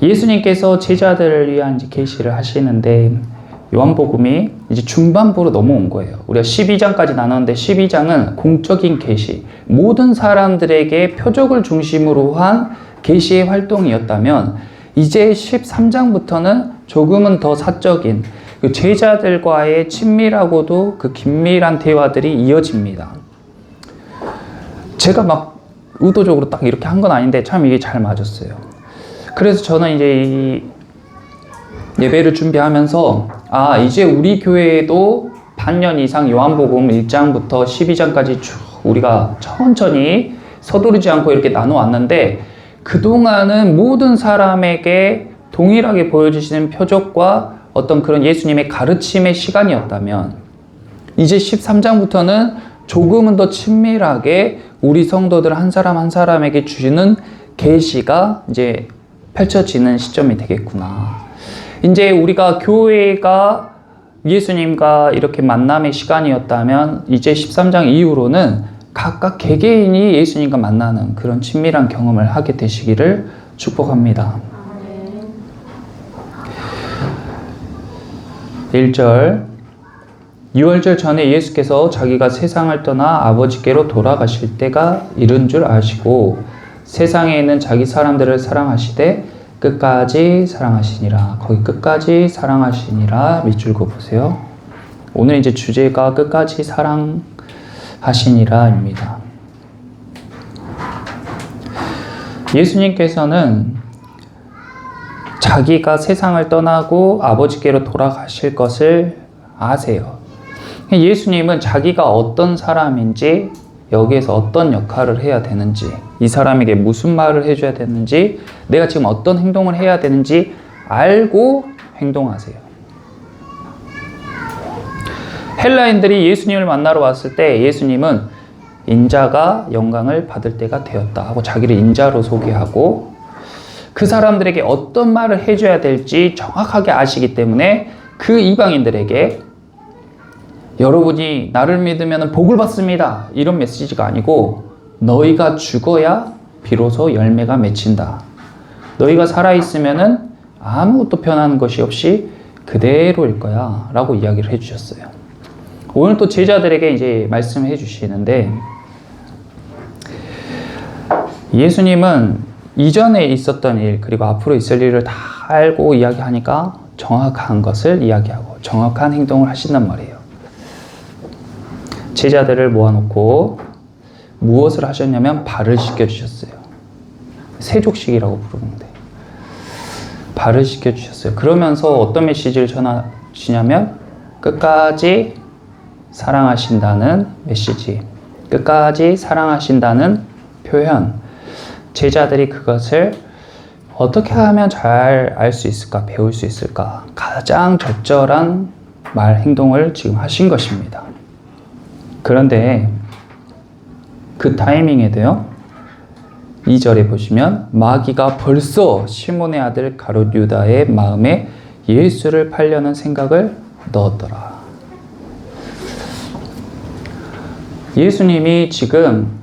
예수님께서 제자들을 위한 이제 계시를 하시는데 요한복음이 이제 중반부로 넘어온 거예요. 우리가 12장까지 나눴는데 12장은 공적인 계시, 모든 사람들에게 표적을 중심으로 한 계시의 활동이었다면 이제 13장부터는 조금은 더 사적인 그 제자들과의 친밀하고도 그 긴밀한 대화들이 이어집니다. 제가 막 의도적으로 딱 이렇게 한 건 아닌데 참 이게 잘 맞았어요. 그래서 저는 이제 이 예배를 준비하면서 이제 우리 교회에도 반년 이상 요한복음 1장부터 12장까지 쭉 우리가 천천히 서두르지 않고 이렇게 나눠왔는데 그동안은 모든 사람에게 동일하게 보여주시는 표적과 어떤 그런 예수님의 가르침의 시간이었다면 이제 13장부터는 조금은 더 친밀하게 우리 성도들 한 사람 한 사람에게 주시는 계시가 이제 펼쳐지는 시점이 되겠구나. 이제 우리가 교회가 예수님과 이렇게 만남의 시간이었다면 이제 13장 이후로는 각각 개개인이 예수님과 만나는 그런 친밀한 경험을 하게 되시기를 축복합니다. 1절 유월절 전에 예수께서 자기가 세상을 떠나 아버지께로 돌아가실 때가 이른 줄 아시고 세상에 있는 자기 사람들을 사랑하시되 끝까지 사랑하시니라. 거기 끝까지 사랑하시니라 밑줄 그어보세요. 오늘 이제 주제가 끝까지 사랑하시니라입니다. 예수님께서는 자기가 세상을 떠나고 아버지께로 돌아가실 것을 아세요. 예수님은 자기가 어떤 사람인지 여기에서 어떤 역할을 해야 되는지 이 사람에게 무슨 말을 해줘야 되는지 내가 지금 어떤 행동을 해야 되는지 알고 행동하세요. 헬라인들이 예수님을 만나러 왔을 때 예수님은 인자가 영광을 받을 때가 되었다 하고 자기를 인자로 소개하고 그 사람들에게 어떤 말을 해줘야 될지 정확하게 아시기 때문에 그 이방인들에게 여러분이 나를 믿으면 복을 받습니다 이런 메시지가 아니고 너희가 죽어야 비로소 열매가 맺힌다. 너희가 살아있으면 아무것도 변하는 것이 없이 그대로일 거야 라고 이야기를 해주셨어요. 오늘 또 제자들에게 이제 말씀해 주시는데 예수님은 이전에 있었던 일 그리고 앞으로 있을 일을 다 알고 이야기하니까 정확한 것을 이야기하고 정확한 행동을 하신단 말이에요. 제자들을 모아놓고 무엇을 하셨냐면 발을 씻겨주셨어요. 세족식이라고 부르는데 발을 씻겨주셨어요. 그러면서 어떤 메시지를 전하시냐면 끝까지 사랑하신다는 메시지, 끝까지 사랑하신다는 표현. 제자들이 그것을 어떻게 하면 잘 알 수 있을까, 배울 수 있을까, 가장 적절한 말, 행동을 지금 하신 것입니다. 그런데 그 타이밍에도요 2절에 보시면 마귀가 벌써 시몬의 아들 가룟 유다의 마음에 예수를 팔려는 생각을 넣었더라. 예수님이 지금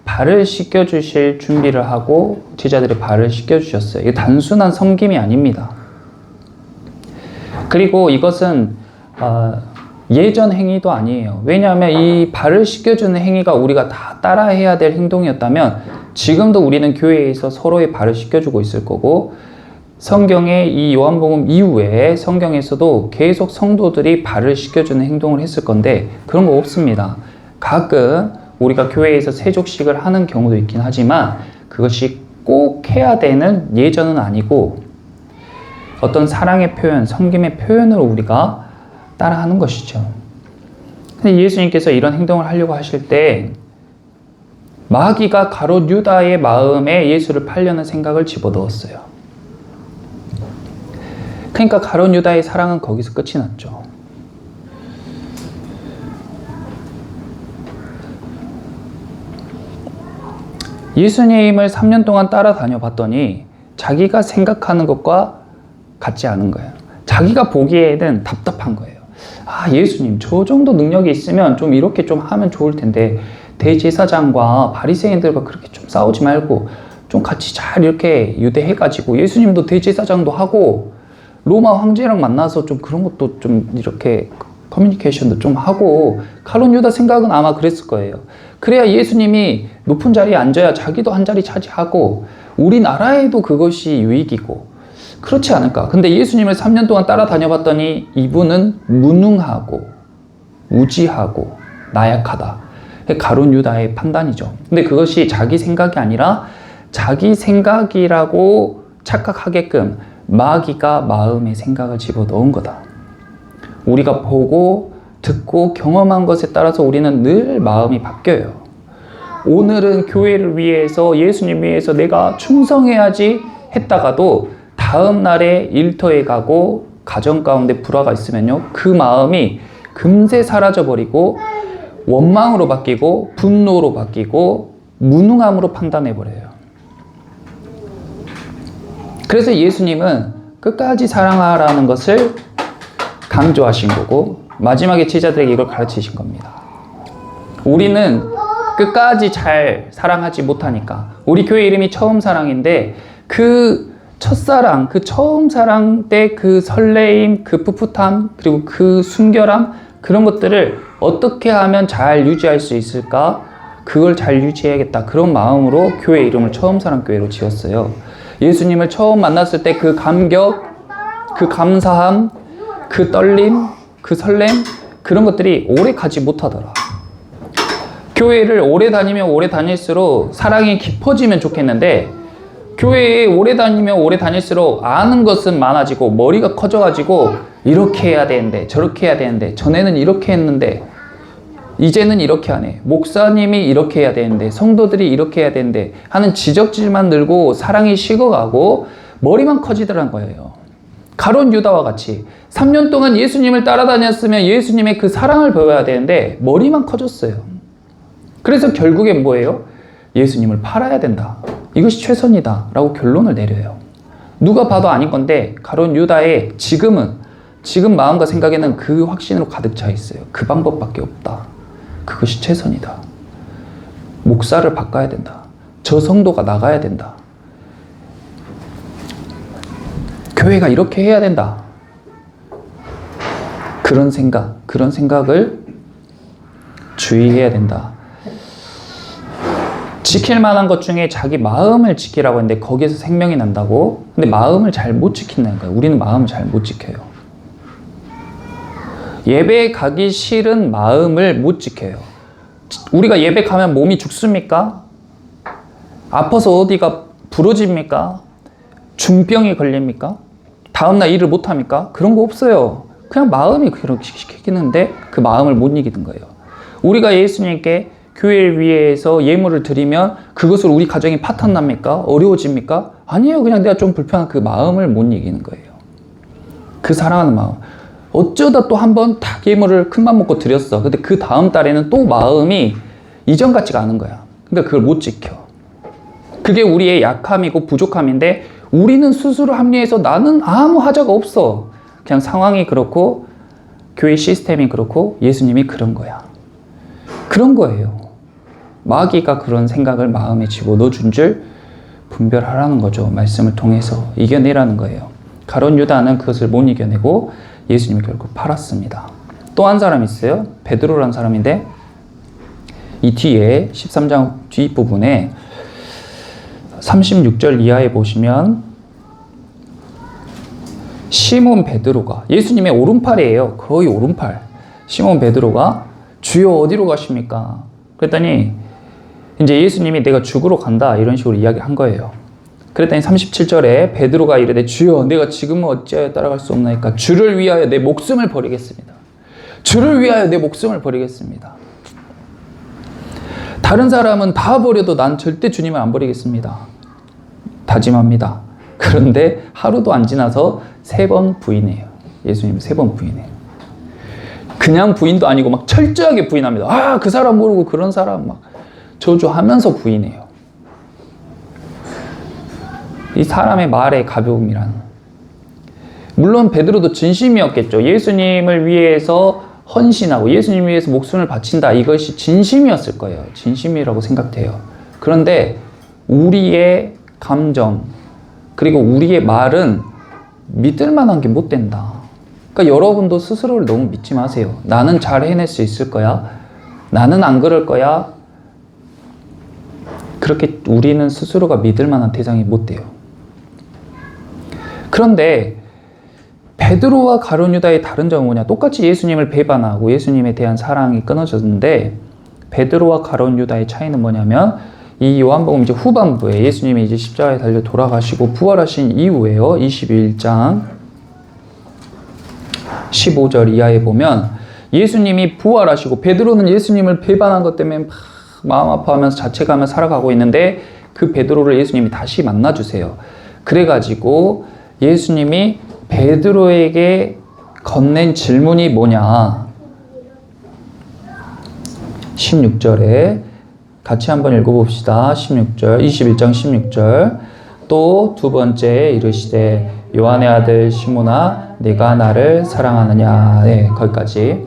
발을 씻겨주실 준비를 하고 제자들의 발을 씻겨주셨어요. 이게 단순한 섬김이 아닙니다. 그리고 이것은 예전 행위도 아니에요. 왜냐하면 이 발을 씻겨주는 행위가 우리가 다 따라해야 될 행동이었다면 지금도 우리는 교회에서 서로의 발을 씻겨주고 있을 거고 성경의 이 요한복음 이후에 성경에서도 계속 성도들이 발을 씻겨주는 행동을 했을 건데 그런 거 없습니다. 가끔 우리가 교회에서 세족식을 하는 경우도 있긴 하지만 그것이 꼭 해야 되는 예전은 아니고 어떤 사랑의 표현, 섬김의 표현으로 우리가 따라하는 것이죠. 근데 예수님께서 이런 행동을 하려고 하실 때 마귀가 가룟 유다의 마음에 예수를 팔려는 생각을 집어넣었어요. 그러니까 가룟 유다의 사랑은 거기서 끝이 났죠. 예수님을 3년 동안 따라다녀 봤더니 자기가 생각하는 것과 같지 않은 거예요. 자기가 보기에는 답답한 거예요. 예수님 저 정도 능력이 있으면 좀 이렇게 좀 하면 좋을 텐데 대제사장과 바리새인들과 그렇게 좀 싸우지 말고 좀 같이 잘 이렇게 유대해가지고 예수님도 대제사장도 하고 로마 황제랑 만나서 좀 그런 것도 좀 이렇게 커뮤니케이션도 좀 하고 가룟 유다 생각은 아마 그랬을 거예요. 그래야 예수님이 높은 자리에 앉아야 자기도 한 자리 차지하고 우리나라에도 그것이 유익이고 그렇지 않을까. 근데 예수님을 3년 동안 따라다녀봤더니 이분은 무능하고 무지하고 나약하다. 가룟 유다의 판단이죠. 근데 그것이 자기 생각이 아니라 자기 생각이라고 착각하게끔 마귀가 마음의 생각을 집어넣은 거다. 우리가 보고 듣고 경험한 것에 따라서 우리는 늘 마음이 바뀌어요. 오늘은 교회를 위해서 예수님 위해서 내가 충성해야지 했다가도 다음 날에 일터에 가고 가정 가운데 불화가 있으면요, 그 마음이 금세 사라져버리고 원망으로 바뀌고 분노로 바뀌고 무능함으로 판단해버려요. 그래서 예수님은 끝까지 사랑하라는 것을 강조하신 거고 마지막에 제자들에게 이걸 가르치신 겁니다. 우리는 끝까지 잘 사랑하지 못하니까, 우리 교회 이름이 처음 사랑인데 그 첫사랑, 그 처음 사랑 때 그 설레임, 그 풋풋함, 그리고 그 순결함, 그런 것들을 어떻게 하면 잘 유지할 수 있을까? 그걸 잘 유지해야겠다. 그런 마음으로 교회 이름을 처음 사랑 교회로 지었어요. 예수님을 처음 만났을 때 그 감격, 그 감사함, 그 떨림, 그 설렘, 그런 것들이 오래 가지 못하더라. 교회를 오래 다니면 오래 다닐수록 사랑이 깊어지면 좋겠는데, 교회에 오래 다니면 오래 다닐수록 아는 것은 많아지고 머리가 커져가지고 이렇게 해야 되는데 저렇게 해야 되는데 전에는 이렇게 했는데 이제는 이렇게 하네, 목사님이 이렇게 해야 되는데 성도들이 이렇게 해야 되는데 하는 지적질만 늘고 사랑이 식어가고 머리만 커지더란 거예요. 가룟 유다와 같이 3년 동안 예수님을 따라다녔으면 예수님의 그 사랑을 배워야 되는데 머리만 커졌어요. 그래서 결국엔 뭐예요? 예수님을 팔아야 된다, 이것이 최선이다 라고 결론을 내려요. 누가 봐도 아닌 건데 가룟 유다의 지금 마음과 생각에는 그 확신으로 가득 차 있어요. 그 방법밖에 없다, 그것이 최선이다, 목사를 바꿔야 된다, 저 성도가 나가야 된다, 교회가 이렇게 해야 된다, 그런 생각을 주의해야 된다. 지킬 만한 것 중에 자기 마음을 지키라고 했는데 거기에서 생명이 난다고? 근데 마음을 잘 못 지킨다는 거예요. 우리는 마음을 잘 못 지켜요. 예배 가기 싫은 마음을 못 지켜요. 우리가 예배 가면 몸이 죽습니까? 아파서 어디가 부러집니까? 중병이 걸립니까? 다음날 일을 못합니까? 그런 거 없어요. 그냥 마음이 그렇게 시키는데 그 마음을 못 이기는 거예요. 우리가 예수님께 교회를 위해서 예물을 드리면 그것으로 우리 가정이 파탄납니까? 어려워집니까? 아니에요. 그냥 내가 좀 불편한 그 마음을 못 이기는 거예요. 그 사랑하는 마음. 어쩌다 또 한 번 딱 예물을 큰맘 먹고 드렸어. 근데 그 다음 달에는 또 마음이 이전 같지가 않은 거야. 그러니까 그걸 못 지켜. 그게 우리의 약함이고 부족함인데 우리는 스스로 합리해서 나는 아무 하자가 없어. 그냥 상황이 그렇고 교회 시스템이 그렇고 예수님이 그런 거야. 그런 거예요. 마귀가 그런 생각을 마음에 집어넣어준 줄 분별하라는 거죠. 말씀을 통해서 이겨내라는 거예요. 가룟 유다는 그것을 못 이겨내고 예수님이 결국 팔았습니다. 또 한 사람 있어요. 베드로라는 사람인데 이 뒤에 13장 뒷부분에 36절 이하에 보시면 시몬 베드로가, 예수님의 오른팔이에요. 거의 오른팔. 시몬 베드로가 주여 어디로 가십니까? 그랬더니 이제 예수님이 내가 죽으러 간다 이런 식으로 이야기한 거예요. 그랬더니 37절에 베드로가 이르되 주여 내가 지금은 어찌하여 따라갈 수 없나이까? 주를 위하여 내 목숨을 버리겠습니다. 주를 위하여 내 목숨을 버리겠습니다. 다른 사람은 다 버려도 난 절대 주님을 안 버리겠습니다. 다짐합니다. 그런데 하루도 안 지나서 3번 부인해요. 예수님 3번 부인해요. 그냥 부인도 아니고 막 철저하게 부인합니다. 아, 그 사람 모르고 그런 사람 막 저주하면서 부인해요. 이 사람의 말의 가벼움이란. 물론 베드로도 진심이었겠죠. 예수님을 위해서 헌신하고 예수님 위해서 목숨을 바친다. 이것이 진심이었을 거예요. 진심이라고 생각돼요. 그런데 우리의 감정, 그리고 우리의 말은 믿을 만한 게 못 된다. 그러니까 여러분도 스스로를 너무 믿지 마세요. 나는 잘 해낼 수 있을 거야. 나는 안 그럴 거야. 그렇게 우리는 스스로가 믿을 만한 대상이 못 돼요. 그런데 베드로와 가룟 유다의 다른 점은 뭐냐? 똑같이 예수님을 배반하고 예수님에 대한 사랑이 끊어졌는데 베드로와 가룟 유다의 차이는 뭐냐면 이 요한복음 이제 후반부에 예수님이 이제 십자가에 달려 돌아가시고 부활하신 이후에요. 21장 15절 이하에 보면 예수님이 부활하시고 베드로는 예수님을 배반한 것 때문에 막 마음 아파하면서 자책하며 살아가고 있는데 그 베드로를 예수님이 다시 만나주세요. 그래가지고 예수님이 베드로에게 건넨 질문이 뭐냐? 16절에 같이 한번 읽어봅시다. 16절, 21장 16절. 또 두 번째 이르시되 요한의 아들 시몬아 네가 나를 사랑하느냐. 네, 거기까지.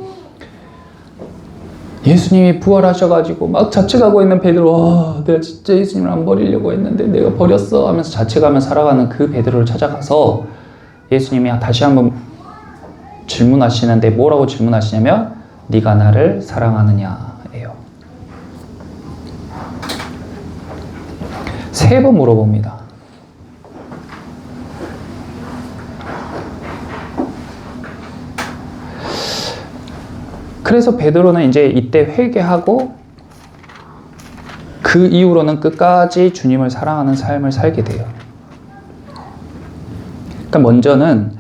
예수님이 부활하셔가지고 막 자책하고 있는 베드로, 내가 진짜 예수님을 안 버리려고 했는데 내가 버렸어 하면서 자책하며 살아가는 그 베드로를 찾아가서 예수님이 다시 한번 질문하시는데 뭐라고 질문하시냐면 네가 나를 사랑하느냐 예요. 3번 물어봅니다. 그래서 베드로는 이제 이때 회개하고 그 이후로는 끝까지 주님을 사랑하는 삶을 살게 돼요. 그러니까 먼저는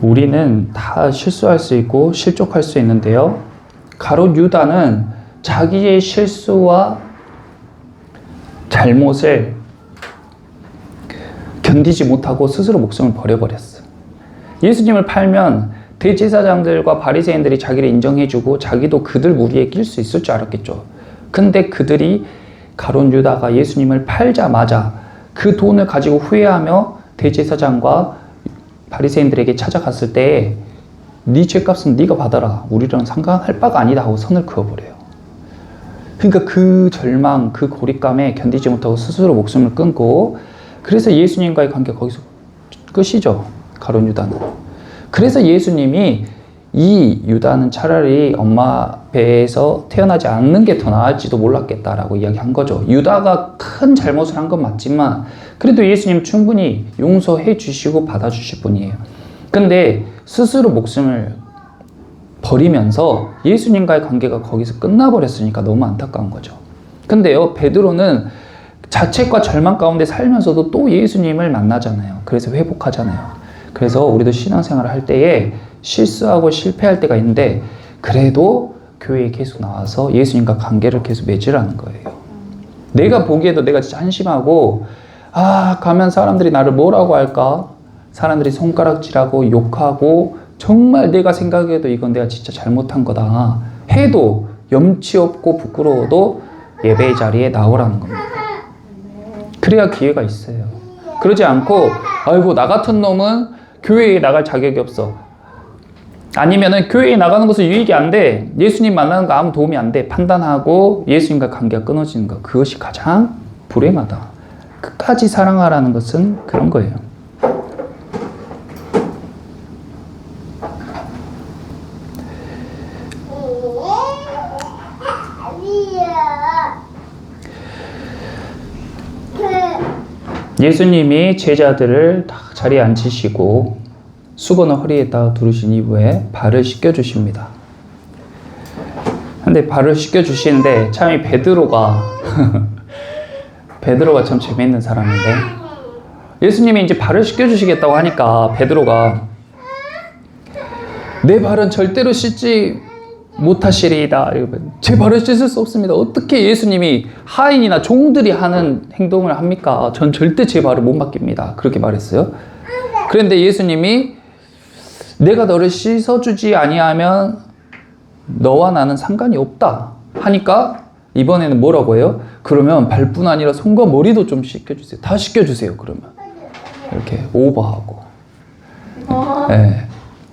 우리는 다 실수할 수 있고 실족할 수 있는데요. 가룟 유다는 자기의 실수와 잘못을 견디지 못하고 스스로 목숨을 버려버렸어요. 예수님을 팔면 대제사장들과 바리새인들이 자기를 인정해주고 자기도 그들 무리에 낄 수 있을 줄 알았겠죠. 근데 그들이 가룟 유다가 예수님을 팔자마자 그 돈을 가지고 후회하며 대제사장과 바리새인들에게 찾아갔을 때 네 죄값은 네가 받아라. 우리랑 상관할 바가 아니다 하고 선을 그어버려요. 그러니까 그 절망, 그 고립감에 견디지 못하고 스스로 목숨을 끊고 그래서 예수님과의 관계가 거기서 끝이죠. 가룟 유다는. 그래서 예수님이 이 유다는 차라리 엄마 배에서 태어나지 않는 게 더 나을지도 몰랐겠다라고 이야기한 거죠. 유다가 큰 잘못을 한 건 맞지만 그래도 예수님 충분히 용서해 주시고 받아주실 분이에요. 근데 스스로 목숨을 버리면서 예수님과의 관계가 거기서 끝나버렸으니까 너무 안타까운 거죠. 근데요, 베드로는 자책과 절망 가운데 살면서도 또 예수님을 만나잖아요. 그래서 회복하잖아요. 그래서 우리도 신앙생활을 할 때에 실수하고 실패할 때가 있는데 그래도 교회에 계속 나와서 예수님과 관계를 계속 맺으라는 거예요. 내가 보기에도 내가 진짜 한심하고 가면 사람들이 나를 뭐라고 할까? 사람들이 손가락질하고 욕하고 정말 내가 생각해도 이건 내가 진짜 잘못한 거다 해도 염치 없고 부끄러워도 예배의 자리에 나오라는 겁니다. 그래야 기회가 있어요. 그러지 않고 아이고 나 같은 놈은 교회에 나갈 자격이 없어. 아니면은 교회에 나가는 것은 유익이 안 돼. 예수님 만나는 거 아무 도움이 안 돼. 판단하고 예수님과 관계가 끊어지는 것. 그것이 가장 불행하다. 끝까지 사랑하라는 것은 그런 거예요. 예수님이 제자들을 다 자리에 앉히시고 수건을 허리에다 두르신 이후에 발을 씻겨주십니다. 근데 발을 씻겨주시는데 참 이 베드로가 참 재미있는 사람인데 예수님이 이제 발을 씻겨주시겠다고 하니까 베드로가 내 발은 절대로 씻지 못하시리이다. 제 발을 씻을 수 없습니다. 어떻게 예수님이 하인이나 종들이 하는 행동을 합니까? 전 절대 제 발을 못 맡깁니다. 그렇게 말했어요. 그런데 예수님이 내가 너를 씻어주지 아니하면 너와 나는 상관이 없다 하니까 이번에는 뭐라고 해요? 그러면 발뿐 아니라 손과 머리도 좀 씻겨주세요. 다 씻겨주세요. 그러면 이렇게 오버하고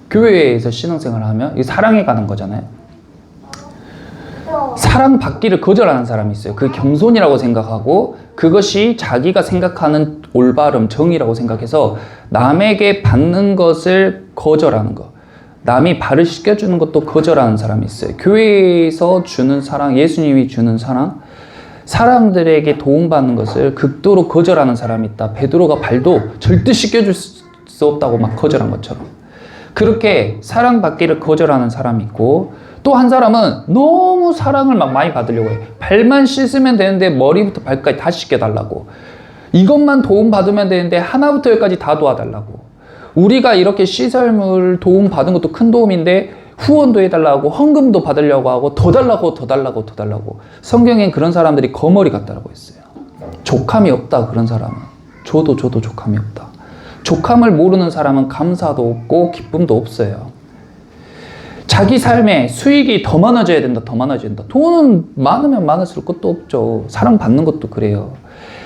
교회에서 신앙생활을 하면 이게 사랑에 가는 거잖아요. 사랑받기를 거절하는 사람이 있어요. 그 겸손이라고 생각하고 그것이 자기가 생각하는 올바름, 정의라고 생각해서 남에게 받는 것을 거절하는 거. 남이 발을 씻겨주는 것도 거절하는 사람이 있어요. 교회에서 주는 사랑, 예수님이 주는 사랑, 사람들에게 도움받는 것을 극도로 거절하는 사람이 있다. 베드로가 발도 절대 씻겨줄 수 없다고 막 거절한 것처럼. 그렇게 사랑받기를 거절하는 사람이 있고, 또 한 사람은 너무 사랑을 막 많이 받으려고 해. 발만 씻으면 되는데 머리부터 발까지 다 씻겨달라고. 이것만 도움받으면 되는데 하나부터 열까지 다 도와달라고. 우리가 이렇게 시설물 도움받은 것도 큰 도움인데 후원도 해달라고, 헌금도 받으려고 하고, 더 달라고, 더 달라고, 더 달라고. 성경엔 그런 사람들이 거머리 같다라고 했어요. 족함이 없다, 그런 사람은. 줘도 족함이 없다. 족함을 모르는 사람은 감사도 없고 기쁨도 없어요. 자기 삶에 수익이 더 많아져야 된다, 더 많아져야 된다. 돈은 많으면 많을수록 끝도 없죠. 사랑받는 것도 그래요.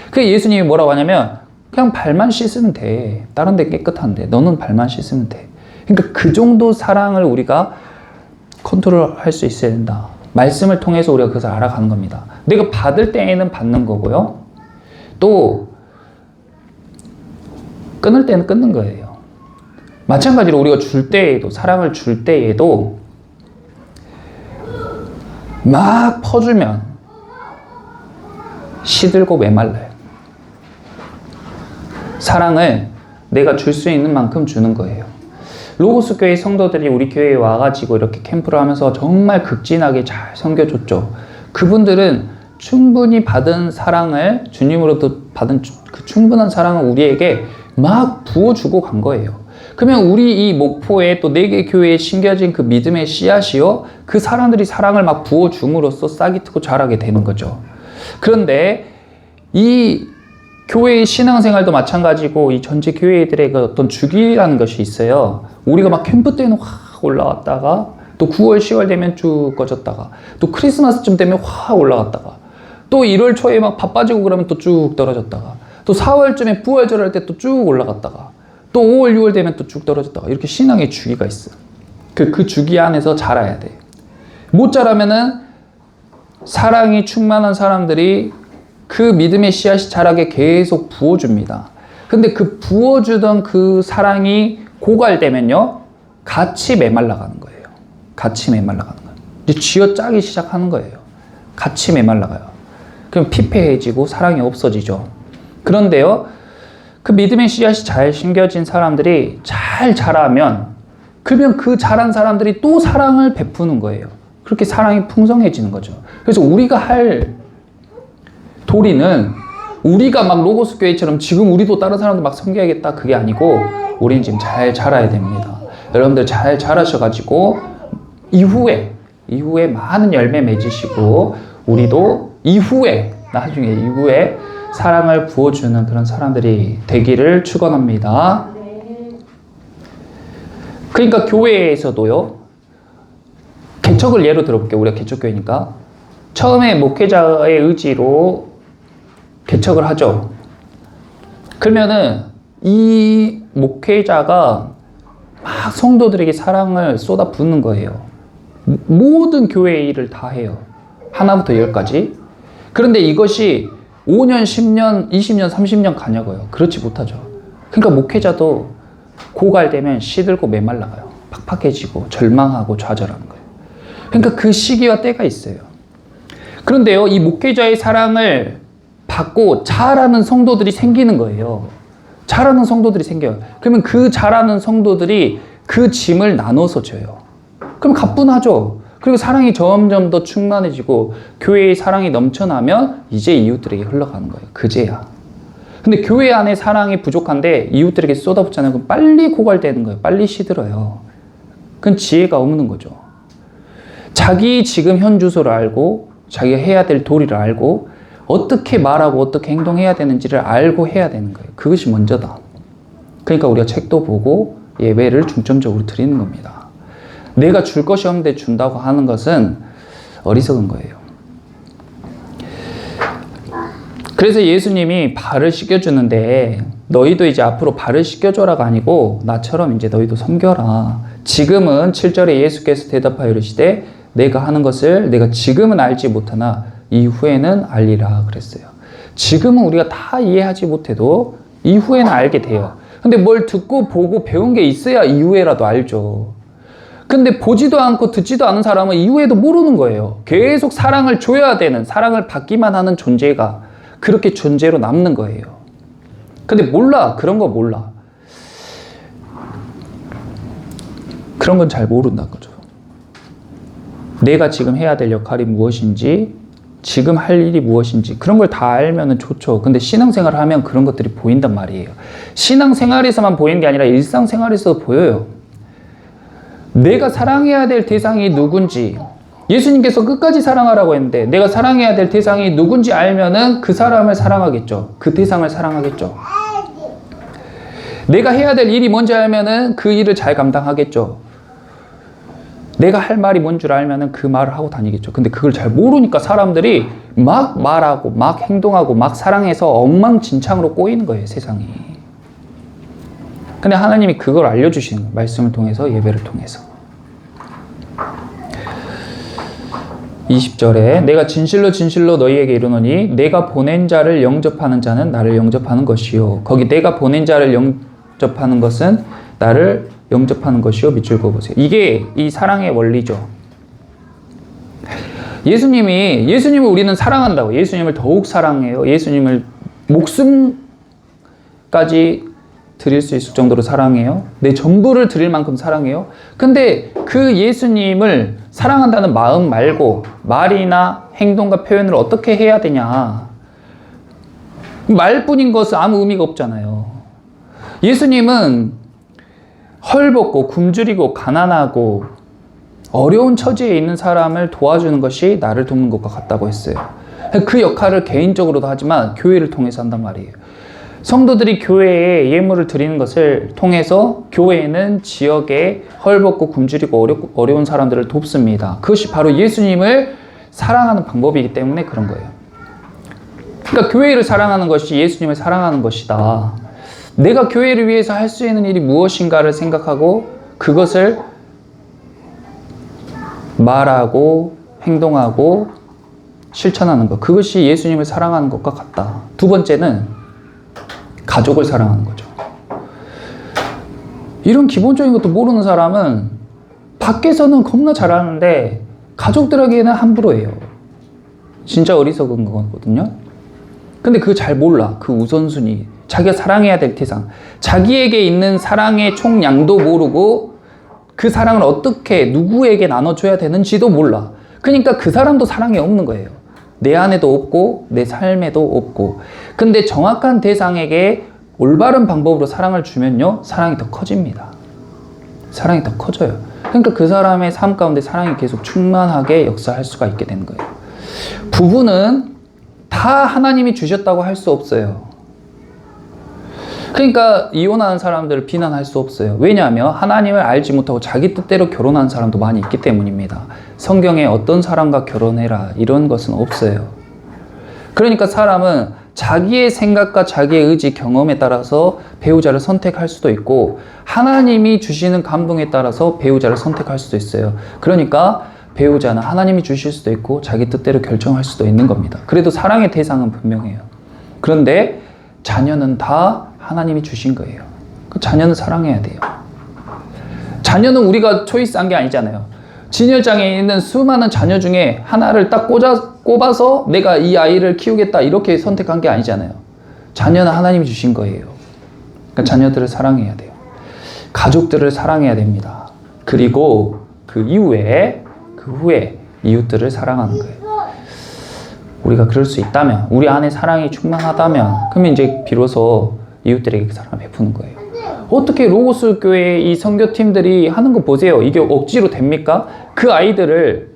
그래서 예수님이 뭐라고 하냐면 그냥 발만 씻으면 돼. 다른 데 깨끗한데 너는 발만 씻으면 돼. 그러니까 그 정도 사랑을 우리가 컨트롤할 수 있어야 된다. 말씀을 통해서 우리가 그것을 알아가는 겁니다. 내가 받을 때에는 받는 거고요. 또 끊을 때는 끊는 거예요. 마찬가지로 우리가 줄 때에도, 사랑을 줄 때에도 막 퍼주면 시들고 메말라요. 사랑을 내가 줄 수 있는 만큼 주는 거예요. 로고스 교회 성도들이 우리 교회에 와가지고 이렇게 캠프를 하면서 정말 극진하게 잘 섬겨줬죠. 그분들은 충분히 받은 사랑을, 주님으로부터 받은 그 충분한 사랑을 우리에게 막 부어주고 간 거예요. 그러면 우리 이 목포에 또 4개 교회에 심겨진 그 믿음의 씨앗이요, 그 사람들이 사랑을 막 부어줌으로써 싹이 트고 자라게 되는 거죠. 그런데 이 교회의 신앙생활도 마찬가지고 이 전체 교회들의 그 어떤 주기라는 것이 있어요. 우리가 막 캠프 때는 확 올라왔다가 또 9월, 10월 되면 쭉 꺼졌다가 또 크리스마스쯤 되면 확 올라갔다가 또 1월 초에 막 바빠지고 그러면 또 쭉 떨어졌다가 또 4월쯤에 부활절 할 때 또 쭉 올라갔다가 또 5월, 6월 되면 또 쭉 떨어졌다가 이렇게 신앙의 주기가 있어요. 그 주기 안에서 자라야 돼. 못 자라면은 사랑이 충만한 사람들이 그 믿음의 씨앗이 자라게 계속 부어줍니다. 근데 그 부어주던 그 사랑이 고갈되면요, 같이 메말라가는 거예요. 같이 메말라가는 거예요. 이제 쥐어짜기 시작하는 거예요. 같이 메말라가요. 그럼 피폐해지고 사랑이 없어지죠. 그런데요, 그 믿음의 씨앗이 잘 심겨진 사람들이 잘 자라면, 그러면 그 자란 사람들이 또 사랑을 베푸는 거예요. 그렇게 사랑이 풍성해지는 거죠. 그래서 우리가 할 도리는 우리가 막 로고스 교회처럼 지금 우리도 다른 사람들 막 섬겨야겠다, 그게 아니고 우리는 지금 잘 자라야 됩니다. 여러분들 잘 자라셔가지고 이후에 많은 열매 맺으시고 우리도 나중에 이후에 사랑을 부어주는 그런 사람들이 되기를 축원합니다. 그러니까 교회에서도요, 개척을 예로 들어볼게요. 우리가 개척교회니까 처음에 목회자의 의지로 개척을 하죠. 그러면은 이 목회자가 막 성도들에게 사랑을 쏟아붓는 거예요. 모든 교회의 일을 다 해요. 하나부터 10까지. 그런데 이것이 5년, 10년, 20년, 30년 가냐고요. 그렇지 못하죠. 그러니까 목회자도 고갈되면 시들고 메말라가요. 팍팍해지고 절망하고 좌절하는 거예요. 그러니까 그 시기와 때가 있어요. 그런데요, 이 목회자의 사랑을 받고 자라는 성도들이 생기는 거예요. 자라는 성도들이 생겨요. 그러면 그 자라는 성도들이 그 짐을 나눠서 져요. 그럼 가뿐하죠. 그리고 사랑이 점점 더 충만해지고 교회의 사랑이 넘쳐나면 이제 이웃들에게 흘러가는 거예요. 그제야. 근데 교회 안에 사랑이 부족한데 이웃들에게 쏟아붓잖아요. 그럼 빨리 고갈되는 거예요. 빨리 시들어요. 그건 지혜가 없는 거죠. 자기 지금 현 주소를 알고 자기가 해야 될 도리를 알고 어떻게 말하고 어떻게 행동해야 되는지를 알고 해야 되는 거예요. 그것이 먼저다. 그러니까 우리가 책도 보고 예배를 중점적으로 드리는 겁니다. 내가 줄 것이 없는데 준다고 하는 것은 어리석은 거예요. 그래서 예수님이 발을 씻겨주는데 너희도 이제 앞으로 발을 씻겨줘라가 아니고 나처럼 이제 너희도 섬겨라. 지금은 7절에 예수께서 대답하여 이르시되 내가 하는 것을 내가 지금은 알지 못하나 이후에는 알리라 그랬어요. 지금은 우리가 다 이해하지 못해도 이후에는 알게 돼요. 근데 뭘 듣고 보고 배운 게 있어야 이후에라도 알죠. 근데 보지도 않고 듣지도 않은 사람은 이후에도 모르는 거예요. 계속 사랑을 줘야 되는, 사랑을 받기만 하는 존재가 그렇게 존재로 남는 거예요. 근데 몰라. 그런 거 몰라. 그런 건 잘 모른다는 거죠. 내가 지금 해야 될 역할이 무엇인지, 지금 할 일이 무엇인지 그런 걸 다 알면 좋죠. 근데 신앙생활을 하면 그런 것들이 보인단 말이에요. 신앙생활에서만 보이는 게 아니라 일상생활에서도 보여요. 내가 사랑해야 될 대상이 누군지, 예수님께서 끝까지 사랑하라고 했는데 내가 사랑해야 될 대상이 누군지 알면은 그 사람을 사랑하겠죠. 그 대상을 사랑하겠죠. 내가 해야 될 일이 뭔지 알면은 그 일을 잘 감당하겠죠. 내가 할 말이 뭔 줄 알면은 그 말을 하고 다니겠죠. 근데 그걸 잘 모르니까 사람들이 막 말하고 막 행동하고 막 사랑해서 엉망진창으로 꼬이는 거예요, 세상이. 근데 하나님이 그걸 알려주시는 거예요. 말씀을 통해서, 예배를 통해서. 20절에 내가 진실로 진실로 너희에게 이르노니 내가 보낸 자를 영접하는 자는 나를 영접하는 것이요. 거기 내가 보낸 자를 영접하는 것은 나를 영접하는 것이요. 밑줄 그어보세요. 이게 이 사랑의 원리죠. 예수님을 우리는 사랑한다고. 예수님을 더욱 사랑해요. 예수님을 목숨까지 드릴 수 있을 정도로 사랑해요. 내 전부를 드릴 만큼 사랑해요. 근데 그 예수님을 사랑한다는 마음 말고 말이나 행동과 표현을 어떻게 해야 되냐. 말뿐인 것은 아무 의미가 없잖아요. 예수님은 헐벗고 굶주리고 가난하고 어려운 처지에 있는 사람을 도와주는 것이 나를 돕는 것과 같다고 했어요. 그 역할을 개인적으로도 하지만 교회를 통해서 한단 말이에요. 성도들이 교회에 예물을 드리는 것을 통해서 교회는 지역에 헐벗고 굶주리고 어려운 사람들을 돕습니다. 그것이 바로 예수님을 사랑하는 방법이기 때문에 그런 거예요. 그러니까 교회를 사랑하는 것이 예수님을 사랑하는 것이다. 내가 교회를 위해서 할 수 있는 일이 무엇인가를 생각하고 그것을 말하고 행동하고 실천하는 것. 그것이 예수님을 사랑하는 것과 같다. 두 번째는 가족을 사랑하는 거죠. 이런 기본적인 것도 모르는 사람은 밖에서는 겁나 잘하는데 가족들에게는 함부로 해요. 진짜 어리석은 거거든요. 근데 그거 잘 몰라. 그 우선순위. 자기가 사랑해야 될 대상. 자기에게 있는 사랑의 총량도 모르고 그 사랑을 어떻게 누구에게 나눠줘야 되는지도 몰라. 그러니까 그 사람도 사랑이 없는 거예요. 내 안에도 없고 내 삶에도 없고. 근데 정확한 대상에게 올바른 방법으로 사랑을 주면요, 사랑이 더 커집니다. 사랑이 더 커져요. 그러니까 그 사람의 삶 가운데 사랑이 계속 충만하게 역사할 수가 있게 되는 거예요. 부부는 다 하나님이 주셨다고 할 수 없어요. 그러니까 이혼하는 사람들을 비난할 수 없어요. 왜냐하면 하나님을 알지 못하고 자기 뜻대로 결혼하는 사람도 많이 있기 때문입니다. 성경에 어떤 사람과 결혼해라 이런 것은 없어요. 그러니까 사람은 자기의 생각과 자기의 의지, 경험에 따라서 배우자를 선택할 수도 있고 하나님이 주시는 감동에 따라서 배우자를 선택할 수도 있어요. 그러니까 배우자는 하나님이 주실 수도 있고 자기 뜻대로 결정할 수도 있는 겁니다. 그래도 사랑의 대상은 분명해요. 그런데 자녀는 다 하나님이 주신 거예요. 그 자녀는 사랑해야 돼요. 자녀는 우리가 초이스한 게 아니잖아요. 진열장에 있는 수많은 자녀 중에 하나를 딱 꼽아서 내가 이 아이를 키우겠다 이렇게 선택한 게 아니잖아요. 자녀는 하나님이 주신 거예요. 그러니까 자녀들을 사랑해야 돼요. 가족들을 사랑해야 됩니다. 그리고 그 후에 이웃들을 사랑하는 거예요. 우리가 그럴 수 있다면, 우리 안에 사랑이 충만하다면, 그러면 이제 비로소 이웃들에게 그 사랑을 베푸는 거예요. 어떻게 로고스 교회 이 선교팀들이 하는 거 보세요. 이게 억지로 됩니까? 그 아이들을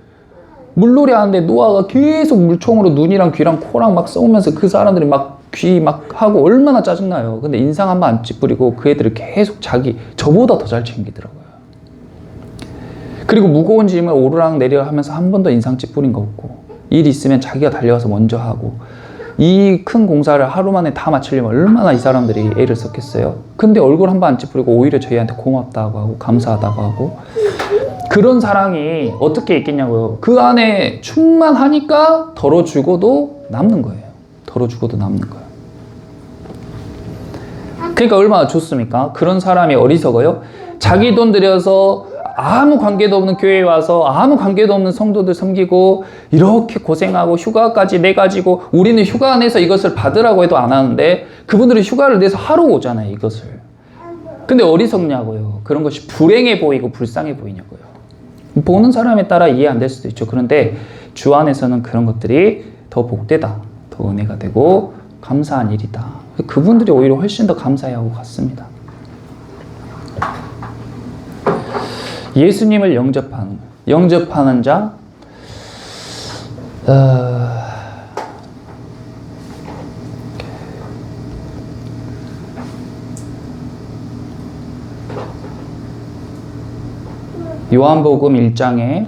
물놀이 하는데 노아가 계속 물총으로 눈이랑 귀랑 코랑 막 쏘면서 그 사람들이 막 귀 막 하고 얼마나 짜증나요. 근데 인상 한번 안 찌푸리고 그 애들을 계속 저보다 더 잘 챙기더라고요. 그리고 무거운 짐을 오르락 내리락 하면서 한 번도 인상 찌푸린 거 없고, 일 있으면 자기가 달려가서 먼저 하고, 이 큰 공사를 하루 만에 다 마치려면 얼마나 이 사람들이 애를 썼겠어요. 근데 얼굴 한 번 안 찌푸리고 오히려 저희한테 고맙다고 하고 감사하다고 하고, 그런 사랑이 어떻게 있겠냐고요. 그 안에 충만하니까 덜어주고도 남는 거예요. 덜어주고도 남는 거예요. 그러니까 얼마나 좋습니까? 그런 사람이 어리석어요? 자기 돈 들여서 아무 관계도 없는 교회에 와서 아무 관계도 없는 성도들 섬기고 이렇게 고생하고 휴가까지 내가지고, 우리는 휴가 내서 이것을 받으라고 해도 안 하는데 그분들은 휴가를 내서 하러 오잖아요, 이것을. 근데 어리석냐고요. 그런 것이 불행해 보이고 불쌍해 보이냐고요. 보는 사람에 따라 이해 안 될 수도 있죠. 그런데 주 안에서는 그런 것들이 더 복되다, 더 은혜가 되고 감사한 일이다. 그분들이 오히려 훨씬 더 감사해하고 갔습니다. 예수님을 영접하는 자, 요한복음 1장에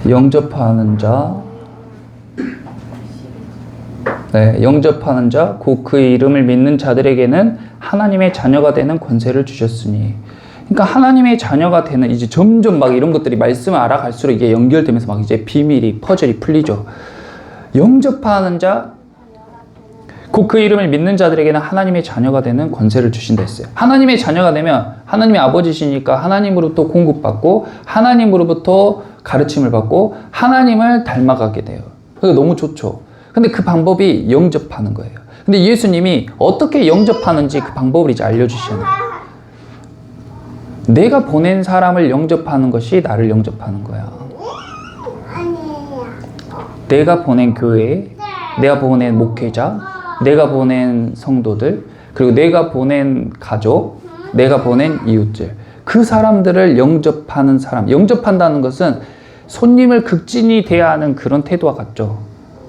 영접하는 자, 영접하는 자, 곧 그 이름을 믿는 자들에게는 하나님의 자녀가 되는 권세를 주셨으니. 그러니까 하나님의 자녀가 되는, 이제 점점 막 이런 것들이 말씀을 알아갈수록 이게 연결되면서 막 이제 비밀이, 퍼즐이 풀리죠. 영접하는 자, 곧 그 이름을 믿는 자들에게는 하나님의 자녀가 되는 권세를 주신다 했어요. 하나님의 자녀가 되면 하나님의 아버지시니까 하나님으로부터 공급받고 하나님으로부터 가르침을 받고 하나님을 닮아가게 돼요. 그게 너무 좋죠. 근데 그 방법이 영접하는 거예요. 근데 예수님이 어떻게 영접하는지 그 방법을 이제 알려주시잖아요. 내가 보낸 사람을 영접하는 것이 나를 영접하는 거야. 내가 보낸 교회, 내가 보낸 목회자, 내가 보낸 성도들, 그리고 내가 보낸 가족, 내가 보낸 이웃들, 그 사람들을 영접하는 사람. 영접한다는 것은 손님을 극진히 대하는 그런 태도와 같죠.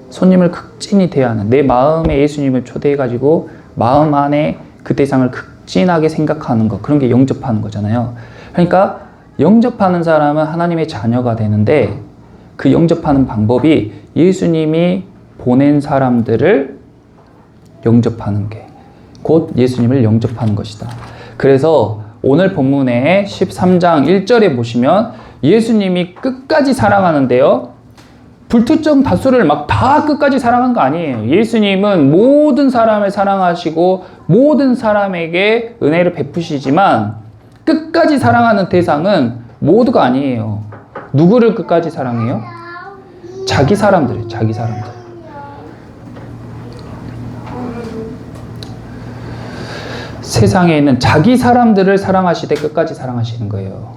손님을 극진히 대하는, 내 마음에 예수님을 초대해가지고 마음 안에 그 대상을 극진하게 생각하는 것, 그런 게 영접하는 거잖아요. 그러니까 영접하는 사람은 하나님의 자녀가 되는데, 그 영접하는 방법이 예수님이 보낸 사람들을 영접하는 게 곧 예수님을 영접하는 것이다. 그래서 오늘 본문의 13장 1절에 보시면 예수님이 끝까지 사랑하는데요, 불특정 다수를 막 다 끝까지 사랑한 거 아니에요. 예수님은 모든 사람을 사랑하시고 모든 사람에게 은혜를 베푸시지만 끝까지 사랑하는 대상은 모두가 아니에요. 누구를 끝까지 사랑해요? 자기 사람들이에요. 자기 사람들. 세상에 있는 자기 사람들을 사랑하시되 끝까지 사랑하시는 거예요.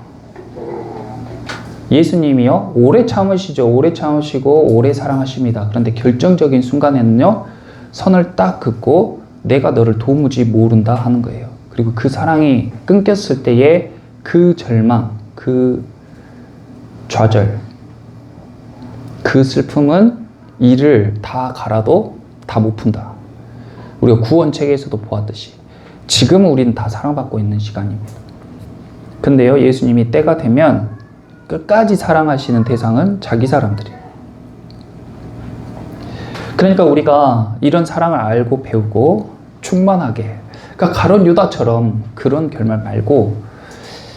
예수님이요, 오래 참으시죠. 오래 참으시고 오래 사랑하십니다. 그런데 결정적인 순간에는요, 선을 딱 긋고 내가 너를 도무지 모른다 하는 거예요. 그리고 그 사랑이 끊겼을 때의 그 절망, 그 좌절, 그 슬픔은 이를 다 갈아도 다 못 푼다. 우리가 구원책에서도 보았듯이 지금 우리는 다 사랑받고 있는 시간입니다. 근데요, 예수님이 때가 되면 끝까지 사랑하시는 대상은 자기 사람들이에요. 그러니까 우리가 이런 사랑을 알고 배우고 충만하게, 그러니까 가룟 유다처럼 그런 결말 말고,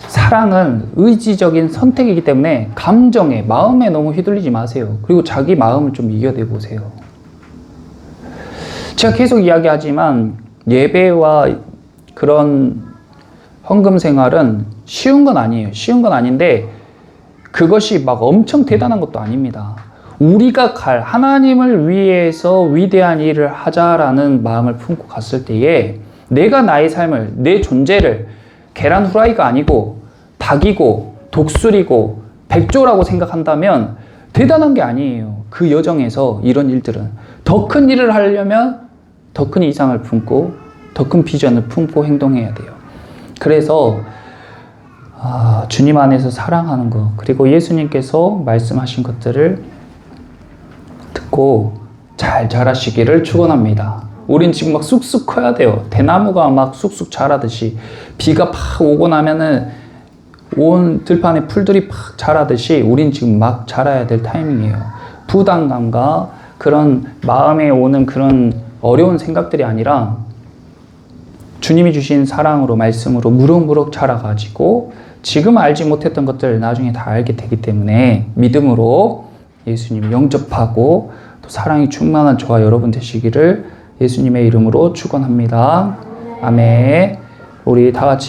사랑은 의지적인 선택이기 때문에 감정에, 마음에 너무 휘둘리지 마세요. 그리고 자기 마음을 좀 이겨내 보세요. 제가 계속 이야기하지만 예배와 그런 헌금 생활은 쉬운 건 아니에요. 쉬운 건 아닌데 그것이 막 엄청 대단한 것도 아닙니다. 우리가 하나님을 위해서 위대한 일을 하자라는 마음을 품고 갔을 때에 내가 나의 삶을, 내 존재를 계란 후라이가 아니고 닭이고 독수리고 백조라고 생각한다면 대단한 게 아니에요. 그 여정에서 이런 일들은 더 큰 일을 하려면 더 큰 이상을 품고 더 큰 비전을 품고 행동해야 돼요. 그래서 주님 안에서 사랑하는 것, 그리고 예수님께서 말씀하신 것들을 듣고 잘 자라시기를 축원합니다. 우린 지금 막 쑥쑥 커야 돼요. 대나무가 막 쑥쑥 자라듯이, 비가 팍 오고 나면은 온 들판에 풀들이 팍 자라듯이 우린 지금 막 자라야 될 타이밍이에요. 부담감과 그런 마음에 오는 그런 어려운 생각들이 아니라 주님이 주신 사랑으로 말씀으로 무럭무럭 자라가지고 지금 알지 못했던 것들을 나중에 다 알게 되기 때문에 믿음으로 예수님 영접하고 또 사랑이 충만한 저와 여러분 되시기를 예수님의 이름으로 축원합니다. 아멘. 우리 다 같이